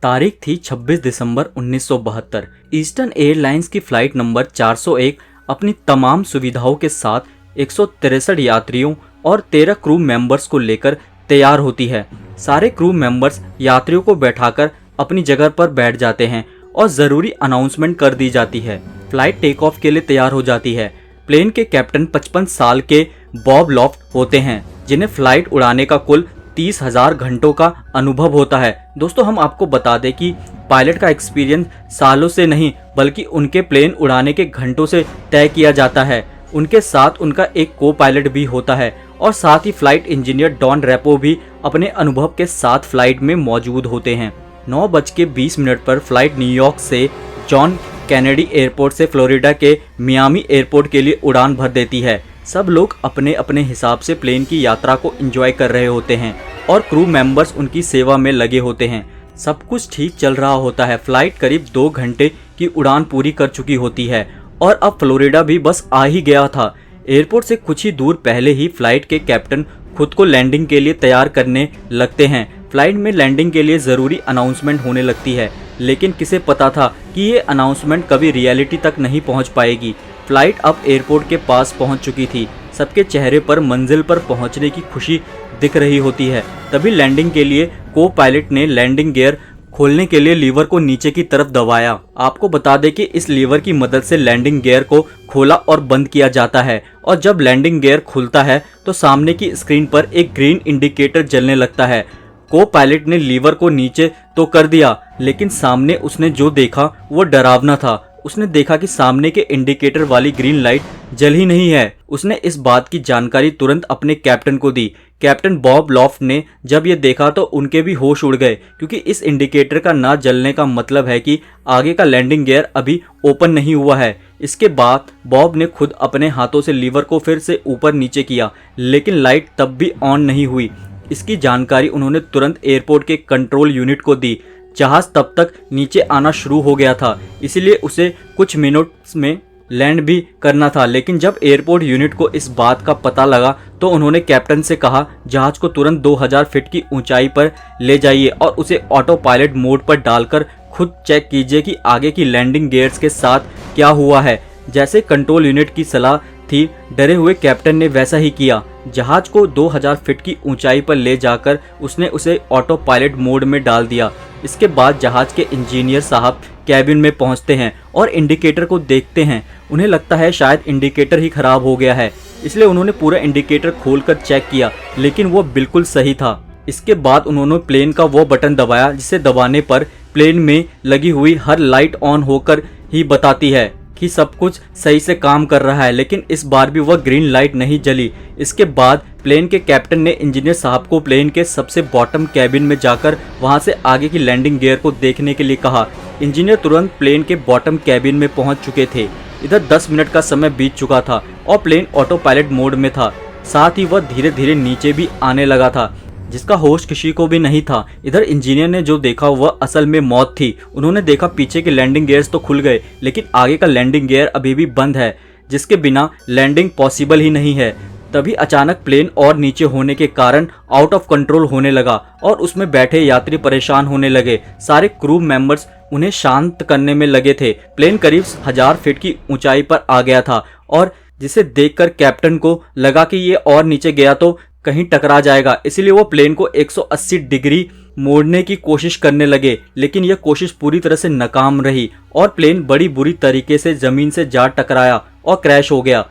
तारीख थी 26 दिसंबर 1972। Eastern airlines की फ्लाइट नंबर 401 अपनी तमाम सुविधाओं के साथ 163 यात्रियों और 13 क्रू मेंबर्स को लेकर तैयार होती है। सारे क्रू मेंबर्स यात्रियों को बैठाकर अपनी जगह पर बैठ जाते हैं और ज़रूरी अनाउंसमेंट कर दी जाती है। फ्लाइट टेक ऑफ के लिए तैयार हो जाती है। प्लेन के कैप्टन 55 साल के बॉब लॉफ्ट होते हैं, जिन्हें फ्लाइट उड़ाने का कुल 30,000 घंटों का अनुभव होता है। दोस्तों, हम आपको बता दें कि पायलट का एक्सपीरियंस सालों से नहीं बल्कि उनके प्लेन उड़ाने के घंटों से तय किया जाता है। उनके साथ उनका एक को पायलट भी होता है और साथ ही फ्लाइट इंजीनियर डॉन रेपो भी अपने अनुभव के साथ फ्लाइट में मौजूद होते हैं। 9:20 पर फ्लाइट न्यूयॉर्क से जॉन कैनेडी एयरपोर्ट से फ्लोरिडा के मियामी एयरपोर्ट के लिए उड़ान भर देती है। सब लोग अपने अपने हिसाब से प्लेन की यात्रा को एंजॉय कर रहे होते हैं और क्रू मेंबर्स उनकी सेवा में लगे होते हैं। सब कुछ ठीक चल रहा होता है। फ्लाइट करीब 2 घंटे की उड़ान पूरी कर चुकी होती है और अब फ्लोरिडा भी बस आ ही गया था। एयरपोर्ट से कुछ ही दूर पहले ही फ्लाइट के कैप्टन खुद को लैंडिंग के लिए तैयार करने लगते हैं। फ्लाइट में लैंडिंग के लिए ज़रूरी अनाउंसमेंट होने लगती है, लेकिन किसे पता था कि ये अनाउंसमेंट कभी रियलिटी तक नहीं पहुंच पाएगी। फ्लाइट अब एयरपोर्ट के पास पहुंच चुकी थी। सबके चेहरे पर मंजिल पर पहुंचने की खुशी दिख रही होती है। तभी लैंडिंग के लिए को पायलट ने लैंडिंग गियर खोलने के लिए लीवर को नीचे की तरफ दबाया। आपको बता दें कि इस लीवर की मदद से लैंडिंग गियर को खोला और बंद किया जाता है और जब लैंडिंग गियर खुलता है तो सामने की स्क्रीन पर एक ग्रीन इंडिकेटर जलने लगता है। को पायलट ने लीवर को नीचे तो कर दिया, लेकिन सामने उसने जो देखा वो डरावना था। उसने देखा कि सामने के इंडिकेटर वाली ग्रीन लाइट जल ही नहीं है। उसने इस बात की जानकारी तुरंत अपने कैप्टन को दी। कैप्टन बॉब लॉफ्ट ने जब ये देखा तो उनके भी होश उड़ गए, क्योंकि इस इंडिकेटर का ना जलने का मतलब है कि आगे का लैंडिंग गियर अभी ओपन नहीं हुआ है। इसके बाद बॉब ने खुद अपने हाथों से लीवर को फिर से ऊपर नीचे किया, लेकिन लाइट तब भी ऑन नहीं हुई। इसकी जानकारी उन्होंने तुरंत एयरपोर्ट के कंट्रोल यूनिट को दी। जहाज तब तक नीचे आना शुरू हो गया था, इसलिए उसे कुछ मिनट्स में लैंड भी करना था। लेकिन जब एयरपोर्ट यूनिट को इस बात का पता लगा तो उन्होंने कैप्टन से कहा, जहाज को तुरंत 2000 फीट की ऊंचाई पर ले जाइए और उसे ऑटो पायलट मोड पर डालकर खुद चेक कीजिए कि आगे की लैंडिंग गियर्स के साथ क्या हुआ है। जैसे कंट्रोल यूनिट की सलाह थी, डरे हुए कैप्टन ने वैसा ही किया। जहाज को 2000 फीट की ऊंचाई पर ले जाकर उसने उसे ऑटो पायलट मोड में डाल दिया। इसके बाद जहाज के इंजीनियर साहब कैबिन में पहुंचते हैं और इंडिकेटर को देखते हैं। उन्हें लगता है शायद इंडिकेटर ही खराब हो गया है, इसलिए उन्होंने पूरा इंडिकेटर खोलकर चेक किया, लेकिन वो बिल्कुल सही था। इसके बाद उन्होंने प्लेन का वो बटन दबाया जिसे दबाने पर प्लेन में लगी हुई हर लाइट ऑन होकर ही बताती है कि सब कुछ सही से काम कर रहा है, लेकिन इस बार भी वह ग्रीन लाइट नहीं जली। इसके बाद प्लेन के कैप्टन ने इंजीनियर साहब को प्लेन के सबसे बॉटम कैबिन में जाकर वहां से आगे की लैंडिंग गियर को देखने के लिए कहा। इंजीनियर तुरंत प्लेन के बॉटम कैबिन में पहुंच चुके थे। इधर 10 मिनट का समय बीत चुका था और प्लेन ऑटो पायलट मोड में था। साथ ही वह धीरे धीरे नीचे भी आने लगा था, जिसका होश किसी को भी नहीं था। इधर इंजीनियर ने जो देखा वह असल में मौत थी। उन्होंने देखा पीछे के लैंडिंग गियर्स तो खुल गए, लेकिन आगे का लैंडिंग गियर अभी भी बंद है, जिसके बिना लैंडिंग पॉसिबल ही नहीं है। तभी अचानक प्लेन और नीचे होने के कारण आउट ऑफ कंट्रोल होने लगा और उसमें बैठे यात्री परेशान होने लगे। सारे क्रू मेंबर्स उन्हें शांत करने में लगे थे। प्लेन करीब 1000 फीट की ऊंचाई पर आ गया था और जिसे देखकर कैप्टन को लगा कि ये और नीचे गया तो कहीं टकरा जाएगा, इसलिए वो प्लेन को 180 डिग्री मोड़ने की कोशिश करने लगे। लेकिन यह कोशिश पूरी तरह से नाकाम रही और प्लेन बड़ी बुरी तरीके से जमीन से जा टकराया और क्रैश हो गया।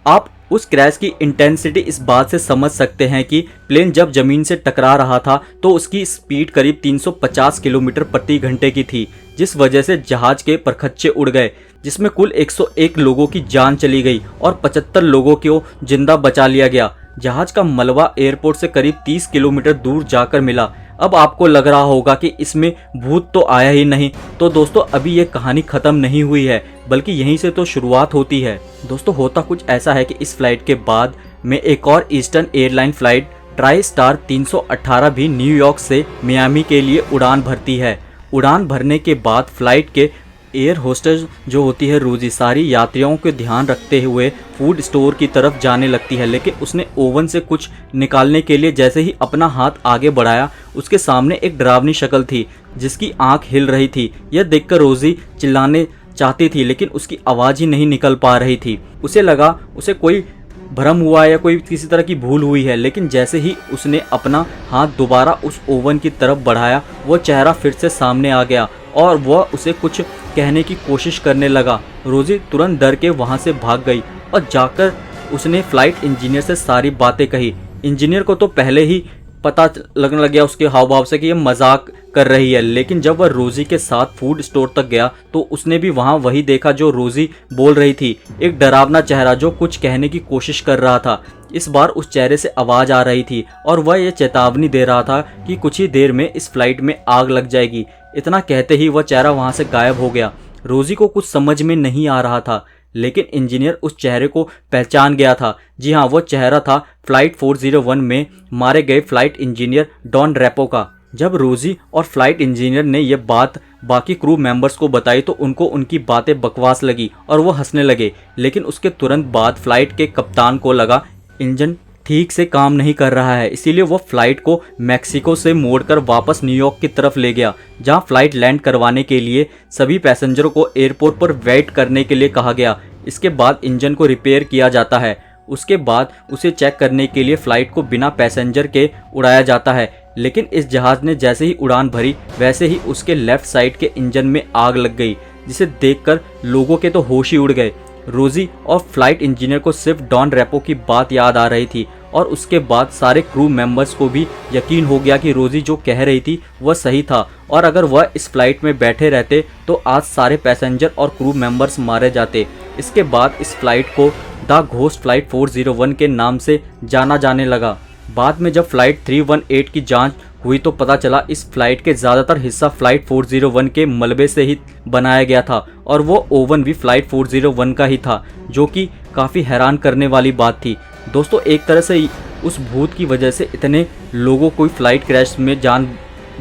आप उस क्रैश की इंटेंसिटी इस बात से समझ सकते हैं कि प्लेन जब जमीन से टकरा रहा था तो उसकी स्पीड करीब 350 किलोमीटर प्रति घंटे की थी, जिस वजह से जहाज के परखच्चे उड़ गए, जिसमें कुल 101 लोगों की जान चली गई और 75 लोगों को जिंदा बचा लिया गया। जहाज का मलबा एयरपोर्ट से करीब 30 किलोमीटर दूर जाकर मिला। अब आपको लग रहा होगा कि इसमें भूत तो आया ही नहीं। तो दोस्तों, अभी ये कहानी खत्म नहीं हुई है, बल्कि यहीं से तो शुरुआत होती है। दोस्तों, होता कुछ ऐसा है कि इस फ्लाइट के बाद में एक और eastern airline flight try star 318 भी न्यूयॉर्क से मियामी के लिए उड़ान भरती है। उड़ान भरने के बाद फ्लाइट के एयर होस्टेस जो होती है रोजी, सारी यात्रियों के ध्यान रखते हुए फूड स्टोर की तरफ जाने लगती है, लेकिन उसने ओवन से कुछ निकालने के लिए जैसे ही अपना हाथ आगे बढ़ाया, उसके सामने एक डरावनी शक्ल थी जिसकी आंख हिल रही थी। यह देखकर रोजी चिल्लाने चाहती थी लेकिन उसकी आवाज़ ही नहीं निकल पा रही थी। उसे लगा उसे कोई भ्रम हुआ या कोई किसी तरह की भूल हुई है, लेकिन जैसे ही उसने अपना हाथ दोबारा उस ओवन की तरफ बढ़ाया, वो चेहरा फिर से सामने आ गया और वह उसे कुछ कहने की कोशिश करने लगा। रोजी तुरंत डर के वहाँ से भाग गई और जाकर उसने फ्लाइट इंजीनियर से सारी बातें कही। इंजीनियर को तो पहले ही पता लगने लग गया उसके हाव भाव से कि ये मजाक कर रही है, लेकिन जब वह रोजी के साथ फूड स्टोर तक गया तो उसने भी वहां वही देखा जो रोजी बोल रही थी, एक डरावना चेहरा जो कुछ कहने की कोशिश कर रहा था। इस बार उस चेहरे से आवाज़ आ रही थी और वह ये चेतावनी दे रहा था कि कुछ ही देर में इस फ्लाइट में आग लग जाएगी। इतना कहते ही वह चेहरा वहाँ से गायब हो गया। रोजी को कुछ समझ में नहीं आ रहा था, लेकिन इंजीनियर उस चेहरे को पहचान गया था। जी हाँ, वो चेहरा था फ्लाइट 401 में मारे गए फ्लाइट इंजीनियर डॉन रेपो का। जब रोजी और फ्लाइट इंजीनियर ने यह बात बाकी क्रू मेंबर्स को बताई तो उनको उनकी बातें बकवास लगी और वो हंसने लगे, लेकिन उसके तुरंत बाद फ्लाइट के कप्तान को लगा इंजन ठीक से काम नहीं कर रहा है, इसीलिए वो फ्लाइट को मैक्सिको से मोड़कर वापस न्यूयॉर्क की तरफ ले गया, जहां फ्लाइट लैंड करवाने के लिए सभी पैसेंजरों को एयरपोर्ट पर वेट करने के लिए कहा गया। इसके बाद इंजन को रिपेयर किया जाता है। उसके बाद उसे चेक करने के लिए फ्लाइट को बिना पैसेंजर के उड़ाया जाता है, लेकिन इस जहाज़ ने जैसे ही उड़ान भरी वैसे ही उसके लेफ्ट साइड के इंजन में आग लग गई, जिसे देखकर लोगों के तो होश ही उड़ गए। रोजी और फ्लाइट इंजीनियर को सिर्फ डॉन रेपो की बात याद आ रही थी और उसके बाद सारे क्रू मेंबर्स को भी यकीन हो गया कि रोजी जो कह रही थी वह सही था और अगर वह इस फ्लाइट में बैठे रहते तो आज सारे पैसेंजर और क्रू मेंबर्स मारे जाते। इसके बाद इस फ्लाइट को द घोस्ट फ्लाइट 401 के नाम से जाना जाने लगा। बाद में जब फ्लाइट 318 की जांच हुई तो पता चला इस फ्लाइट के ज़्यादातर हिस्सा फ्लाइट 401 के मलबे से ही बनाया गया था और वो ओवन भी फ्लाइट 401 का ही था, जो कि काफ़ी हैरान करने वाली बात थी। दोस्तों, एक तरह से उस भूत की वजह से इतने लोगों को फ्लाइट क्रैश में जान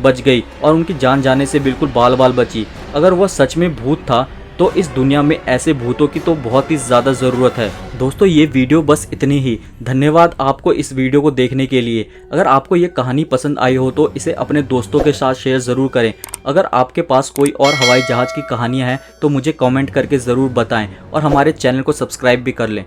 बच गई और उनकी जान जाने से बिल्कुल बाल बाल बची। अगर वह सच में भूत था तो इस दुनिया में ऐसे भूतों की तो बहुत ही ज़्यादा ज़रूरत है। दोस्तों, ये वीडियो बस इतनी ही। धन्यवाद आपको इस वीडियो को देखने के लिए। अगर आपको ये कहानी पसंद आई हो तो इसे अपने दोस्तों के साथ शेयर ज़रूर करें। अगर आपके पास कोई और हवाई जहाज़ की कहानियाँ हैं तो मुझे कमेंट करके ज़रूर बताएं और हमारे चैनल को सब्सक्राइब भी कर लें।